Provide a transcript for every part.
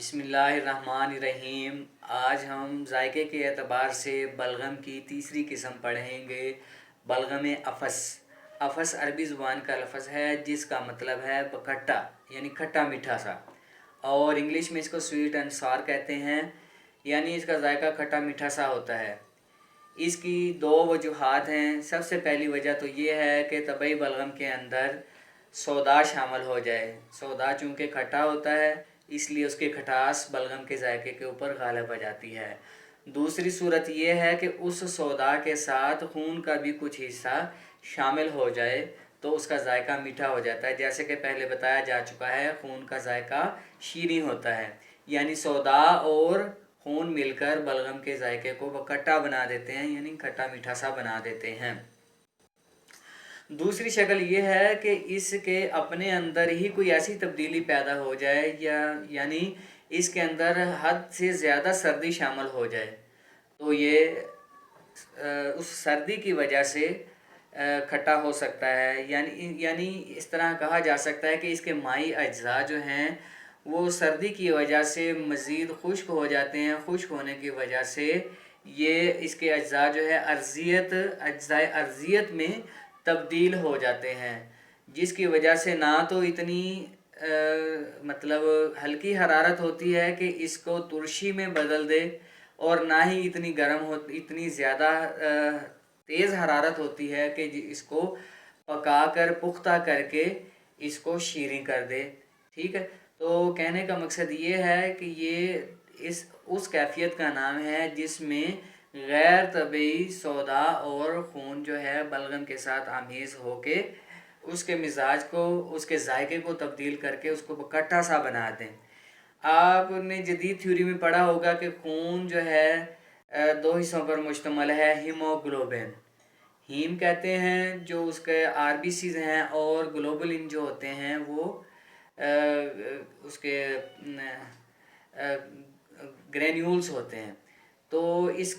बिस्मिल्लाहिर्रहमानिर्रहीम। आज हम जायके के एतबार से बलगम की तीसरी किस्म पढ़ेंगे। बलगम अफस। अफस अरबी ज़ुबान का लफ्ज़ है जिसका मतलब है खट्टा, यानी खट्टा मीठा सा, और इंग्लिश में इसको स्वीट एंड सार कहते हैं, यानी इसका जायका खट्टा मीठा सा होता है। इसकी दो वजूहात हैं। सबसे पहली वजह तो ये है कि तबई बलगम के अंदर सौदा शामिल हो जाए। सौदा चूँकि खट्टा होता है इसलिए उसकी खटास बलगम के जायके के ऊपर गालिब आ जाती है। दूसरी सूरत ये है कि उस सौदा के साथ खून का भी कुछ हिस्सा शामिल हो जाए तो उसका जायका मीठा हो जाता है। जैसे कि पहले बताया जा चुका है, खून का जायका शीरी होता है, यानी सौदा और खून मिलकर बलगम के जायके को खट्टा बना देते हैं, यानी खट्टा मीठा सा बना देते हैं। दूसरी शक्ल ये है कि इसके अपने अंदर ही कोई ऐसी तब्दीली पैदा हो जाए यानी इसके अंदर हद से ज़्यादा सर्दी शामिल हो जाए, तो ये उस सर्दी की वजह से खट्टा हो सकता है। यानी इस तरह कहा जा सकता है कि इसके माई अज्जा जो हैं वो सर्दी की वजह से मज़ीद खुश्क हो जाते हैं। खुश्क होने की वजह से ये इसके अज्जा जो है अज्जाए अर्जियत में तब्दील हो जाते हैं, जिसकी वजह से ना तो इतनी मतलब हल्की हरारत होती है कि इसको तुर्शी में बदल दे, और ना ही इतनी ज़्यादा तेज़ हरारत होती है कि इसको पका कर पुख्ता करके इसको शीरी कर दे। ठीक है, तो कहने का मकसद ये है कि ये उस कैफियत का नाम है जिसमें गैर तबी सौदा और खून जो है बलगम के साथ आमेज़ होके उसके मिजाज को, उसके जायके को तब्दील करके उसको खट्टा सा बना दें। आपने जदीद थ्योरी में पढ़ा होगा कि खून जो है दो हिस्सों पर मुश्तमल है, हीमोग्लोबिन। हीम कहते हैं जो उसके आरबीसीज हैं, और ग्लोबुलिन जो होते हैं वो उसके ग्रेन्यूल्स होते हैं। तो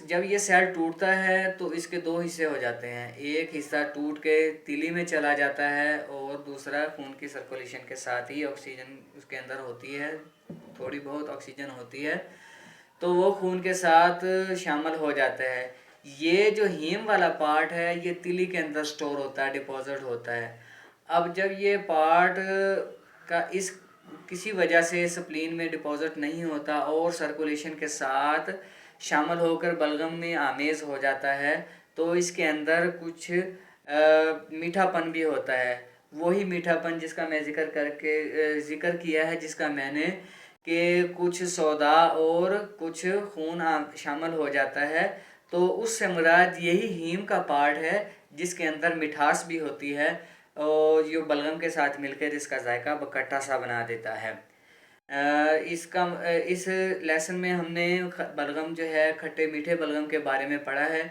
जब ये सेल टूटता है तो इसके दो हिस्से हो जाते हैं। एक हिस्सा टूट के तिली में चला जाता है और दूसरा खून की सर्कुलेशन के साथ ही ऑक्सीजन उसके अंदर होती है, थोड़ी बहुत ऑक्सीजन होती है, तो वो खून के साथ शामिल हो जाता है। ये जो हीम वाला पार्ट है ये तिली के अंदर स्टोर होता है, डिपॉजिट होता है। अब जब ये पार्ट का किसी वजह से स्प्लीन में डिपॉजिट नहीं होता और सर्कुलेशन के साथ शामिल होकर बलगम में आमेज़ हो जाता है, तो इसके अंदर कुछ मीठापन भी होता है। वही मीठापन जिसका मैं ज़िक्र किया है, जिसका मैंने कि कुछ सौदा और कुछ खून शामिल हो जाता है, तो उससे मुराद यही हीम का पार्ट है जिसके अंदर मिठास भी होती है और जो बलगम के साथ मिलकर इसका जायका खट्टा सा बना देता है। इस लेसन में हमने बलगम जो है खट्टे मीठे बलगम के बारे में पढ़ा है।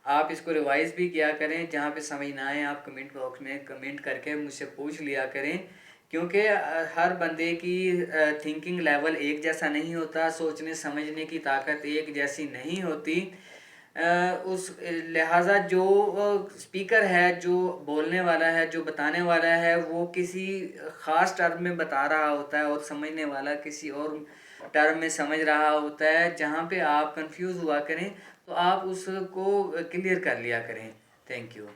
आप इसको रिवाइज़ भी किया करें, जहाँ पे समझ ना आए आप कमेंट बॉक्स में कमेंट करके मुझसे पूछ लिया करें, क्योंकि हर बंदे की थिंकिंग लेवल एक जैसा नहीं होता, सोचने समझने की ताकत एक जैसी नहीं होती। उस लिहाजा जो स्पीकर है, जो बोलने वाला है, जो बताने वाला है, वो किसी ख़ास टर्म में बता रहा होता है और समझने वाला किसी और टर्म में समझ रहा होता है। जहाँ पे आप कंफ्यूज हुआ करें तो आप उसको क्लियर कर लिया करें। Thank you.